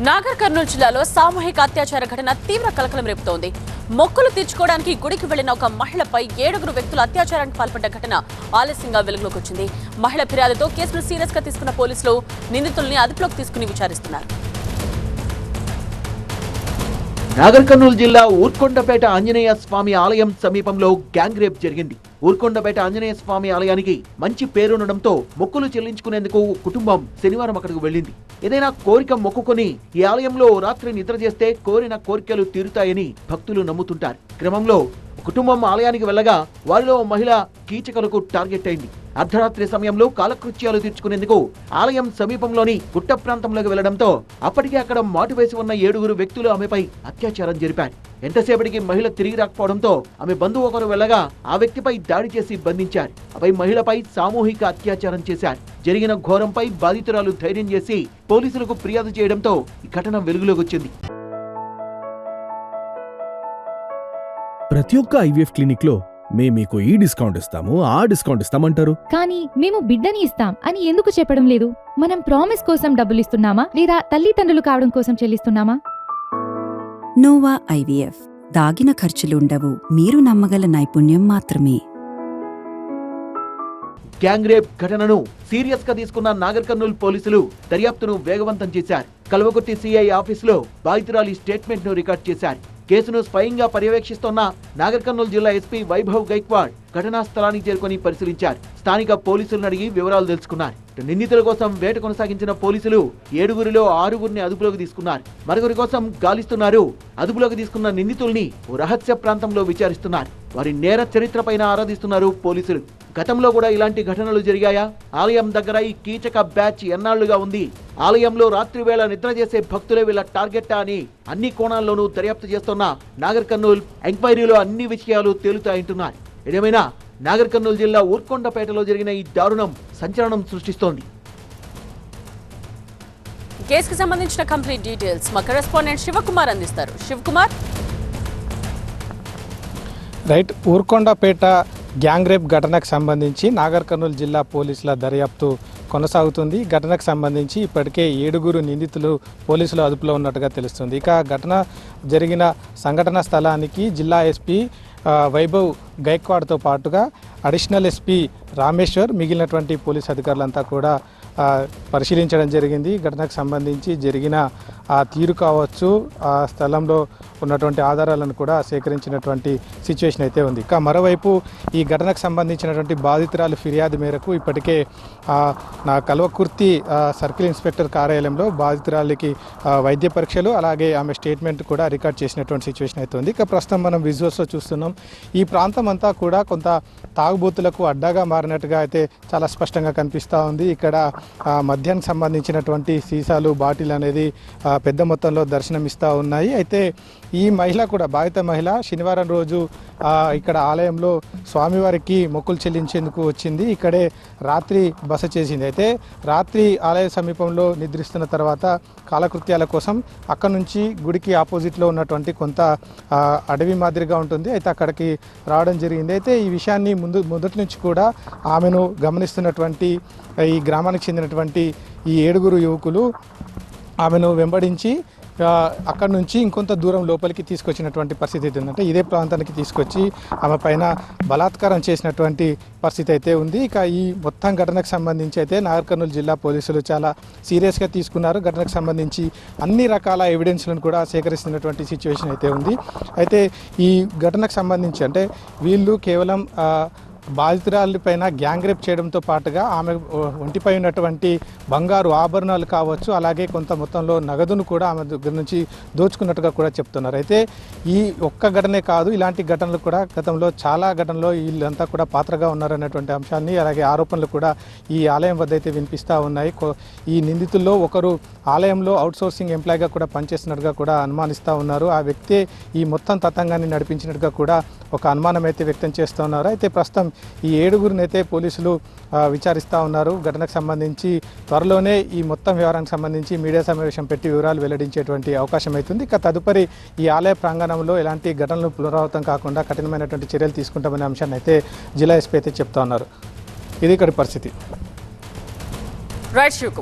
నాగర్ కర్నూలు జిల్లాలో సామూహిక అత్యాచార ఘటన తీవ్ర కలకలం రేపుతోంది. మొక్కులు తీర్చుకోవడానికి గుడికి వెళ్లిన ఒక మహిళపై 7 వ్యక్తులు అత్యాచారానికి పాల్పడ్డ ఘటన ఆలస్యంగా వెలుగులోకి వచ్చింది. మహిళ ఫిర్యాదుతో కేసును సీరియస్ గా తీసుకున్న పోలీసులు నిందితుల్ని అదుపులోకి తీసుకుని విచారిస్తున్నారు. నాగర్ కర్నూలు జిల్లా ఊర్కొండపేట ఆంజనేయ స్వామి ఆలయం సమీపంలో గ్యాంగ్ రేప్ జరిగింది. ఊర్కొండపేట ఆంజనేయ స్వామి ఆలయానికి మంచి పేరుండడంతో మొక్కులు చెల్లించుకునేందుకు కుటుంబం శనివారం అక్కడికి వెళ్ళింది. ఏదైనా కోరిక మొక్కుకొని ఈ ఆలయంలో రాత్రి నిద్ర చేస్తే కోరిన కోరికలు తీరుతాయని భక్తులు నమ్ముతుంటారు. క్రమంలో కుటుంబం ఆలయానికి వెళ్ళగా వారిలో మహిళ కీచకులకు టార్గెట్ అయింది. అర్ధరాత్రి సమయంలో కాలకృత్యాలు తీర్చుకునేందుకు ఆలయం సమీపంలోని గుట్ట ప్రాంతంలోకి వెళ్లడంతో అప్పటికే అక్కడ మాటు వేసి ఉన్న 7 వ్యక్తులు ఆమెపై అత్యాచారం జరిపారు. ఎంతసేపటికి మహిళ తిరిగి రాకపోవడంతో ఆమె బంధువు ఒకరు వెళ్ళగా ఆ వ్యక్తిపై దాడి చేసి బంధించారు. ఆపై మహిళపై సామూహిక అత్యాచారం చేశారు. జరిగిన ఘోరంపై బాధితురాలు ధైర్యం చేసి పోలీసులకు ఫిర్యాదు చేయడంతో ఈ ఘటన వెలుగులోకి వచ్చింది. ప్రతి ఒక్క ఐవీఎఫ్ క్లినిక్ లో మీకు ఈ డిస్కౌంట్ ఇస్తాము, ఆ డిస్కౌంట్ ఇస్తామంటారు. కానీ మేము బిడ్డని ఇస్తాం అని ఎందుకు చెప్పడం లేదు? మనం ప్రామిస్ కోసం డబ్బులిస్తున్నామా లేదా తల్లిదండ్రులు కావడం కోసం చెల్లిస్తున్నామా? నోవా ఐవీఎఫ్ దాగిన ఖర్చులుండవు, మీరు నమ్మగల నైపుణ్యం మాత్రమే. గ్యాంగ్ రేప్ ఘటనను సీరియస్ గా తీసుకున్న నాగర్ కర్నూలు పోలీసులు దర్యాప్తును వేగవంతం చేశారు. కల్వకుర్తి సిఐ ఆఫీసులో బాధితురాలి స్టేట్మెంట్ ను రికార్డ్ చేశారు. కేసును స్వయంగా పర్యవేక్షిస్తున్న నాగర్ కర్నూలు జిల్లా ఎస్పీ వైభవ్ గైక్వాడ్ ఘటనా స్థలానికి చేరుకుని పరిశీలించారు. స్థానిక పోలీసులను అడిగి వివరాలు తెలుసుకున్నారు. నిందితుల కోసం వేట కొనసాగించిన పోలీసులు 7 6 అదుపులోకి తీసుకున్నారు. మరొకరి కోసం గాలిస్తున్నారు. అదుపులోకి తీసుకున్న నిందితుల్ని ఓ రహస్య ప్రాంతంలో విచారిస్తున్నారు. వారి నేర చరిత్రపైన ఆరాధిస్తున్నారు పోలీసులు. గతంలో కూడా ఇలాంటి ఘటనలు జరిగాయా? ఆలయం దగ్గర ఈ కీచక బ్యాచ్ ఎన్నాళ్లుగా ఉంది? ఆలయంలో రాత్రి వేళ నిద్ర చేసే భక్తులే వీళ్ళ టార్గెట్టా అని అన్ని కోణాల్లోనూ దర్యాప్తు చేస్తున్న నాగర్ కర్నూలు ఎంక్వైరీలో అన్ని విషయాలు తేలుతాయంటున్నారు. ఏదేమైనా నాగర్ కర్నూలు జిల్లా ఊర్కొండపేటలో జరిగిన ఈ దారుణం సంచలనం సృష్టిస్తోంది. కేసుకు సంబంధించిన కంప్లీట్ డీటెయిల్స్ మా కరెస్పాండెంట్ శివకుమార్ అందిస్తారు. Sivakumar, right. Urkondapeta gang rape ఘటనకు సంబంధించి నాగర్ కర్నూలు జిల్లా పోలీసుల దర్యాప్తు కొనసాగుతుంది. ఘటనకు సంబంధించి ఇప్పటికే 7 నిందితులు పోలీసులు అదుపులో ఉన్నట్టుగా తెలుస్తుంది. ఇక ఘటన జరిగిన సంఘటన స్థలానికి జిల్లా ఎస్పీ వైభవ్ గైక్వాడ్తో పాటుగా అడిషనల్ ఎస్పీ రామేశ్వర్, మిగిలినటువంటి పోలీస్ అధికారులంతా కూడా పరిశీలించడం జరిగింది. ఘటనకు సంబంధించి జరిగిన ఆ తీరు కావచ్చు, ఆ స్థలంలో ఉన్నటువంటి ఆధారాలను కూడా సేకరించినటువంటి సిచ్యువేషన్ అయితే ఉంది. ఇక మరోవైపు ఈ ఘటనకు సంబంధించినటువంటి బాధితురాలు ఫిర్యాదు మేరకు ఇప్పటికే నా కల్వకుర్తి సర్కిల్ ఇన్స్పెక్టర్ కార్యాలయంలో బాధితురాలికి వైద్య పరీక్షలు అలాగే ఆమె స్టేట్మెంట్ కూడా రికార్డ్ చేసినటువంటి సిచ్యువేషన్ అయితే ఉంది. ఇక ప్రస్తుతం మనం విజువల్స్లో చూస్తున్నాం. ఈ ప్రాంతం అంతా కూడా కొంత తాగుబోతులకు అడ్డాగా మారినట్టుగా అయితే చాలా స్పష్టంగా కనిపిస్తూ ఉంది. ఇక్కడ మద్యానికి సంబంధించినటువంటి సీసాలు, బాటిల్ అనేది పెద్ద మొత్తంలో దర్శనమిస్తూ ఉన్నాయి. అయితే ఈ మహిళ కూడా బాధిత మహిళ శనివారం రోజు ఇక్కడ ఆలయంలో స్వామివారికి మొక్కులు చెల్లించేందుకు వచ్చింది. ఇక్కడే రాత్రి బస చేసింది. అయితే రాత్రి ఆలయ సమీపంలో నిద్రిస్తున్న తర్వాత కాలకృత్యాల కోసం అక్కడ నుంచి గుడికి ఆపోజిట్లో ఉన్నటువంటి కొంత అడవి మాదిరిగా ఉంటుంది. అయితే అక్కడికి రావడం జరిగింది. అయితే ఈ విషయాన్ని మొదటి నుంచి కూడా ఆమెను గమనిస్తున్నటువంటి ఈ గ్రామానికి చెందినటువంటి ఈ 7 యువకులు ఆమెను వెంబడించి అక్కడ నుంచి ఇంకొంత దూరం లోపలికి తీసుకొచ్చినటువంటి పరిస్థితి అయితే ఉందంటే ఇదే ప్రాంతానికి తీసుకొచ్చి ఆమె పైన బలాత్కారం చేసినటువంటి పరిస్థితి అయితే ఉంది. ఇక ఈ మొత్తం ఘటనకు సంబంధించి అయితే నాగర్ కర్నూలు జిల్లా పోలీసులు చాలా సీరియస్గా తీసుకున్నారు. ఘటనకు సంబంధించి అన్ని రకాల ఎవిడెన్స్లను కూడా సేకరిస్తున్నటువంటి సిచ్యువేషన్ అయితే ఉంది. అయితే ఈ ఘటనకు సంబంధించి అంటే వీళ్ళు కేవలం బాధితురాలిపైన గ్యాంగ్ రేప్ చేయడంతో పాటుగా ఆమె ఒంటిపై ఉన్నటువంటి బంగారు ఆభరణాలు కావచ్చు, అలాగే కొంత మొత్తంలో నగదును కూడా ఆమె దగ్గర నుంచి దోచుకున్నట్టుగా కూడా చెప్తున్నారు. అయితే ఈ ఒక్క ఘటనే కాదు, ఇలాంటి ఘటనలు కూడా గతంలో చాలా ఘటనలో వీళ్ళంతా కూడా పాత్రగా ఉన్నారనేటువంటి అంశాన్ని అలాగే ఆరోపణలు కూడా ఈ ఆలయం వద్ద అయితే వినిపిస్తూ ఉన్నాయి. ఈ నిందితుల్లో ఒకరు ఆలయంలో అవుట్సోర్సింగ్ ఎంప్లాయీగా కూడా పనిచేస్తున్నట్టుగా కూడా అనుమానిస్తూ ఉన్నారు. ఆ వ్యక్తే ఈ మొత్తం తతంగాన్ని నడిపించినట్టుగా కూడా ఒక అనుమానం అయితే వ్యక్తం చేస్తూ ఉన్నారు. అయితే ప్రస్తుతం ఈ 7 అయితే పోలీసులు విచారిస్తూ ఉన్నారు. ఘటనకు సంబంధించి త్వరలోనే ఈ మొత్తం వ్యవహారానికి సంబంధించి మీడియా సమావేశం పెట్టి వివరాలు వెల్లడించేటువంటి అవకాశం అవుతుంది. ఇక తదుపరి ఈ ఆలయ ప్రాంగణంలో ఎలాంటి ఘటనలు పునరావృతం కాకుండా కఠినమైనటువంటి చర్యలు తీసుకుంటామనే అంశాన్ని అయితే జిల్లా ఎస్పీ అయితే చెప్తా ఉన్నారు. ఇది ఇక్కడ పరిస్థితి.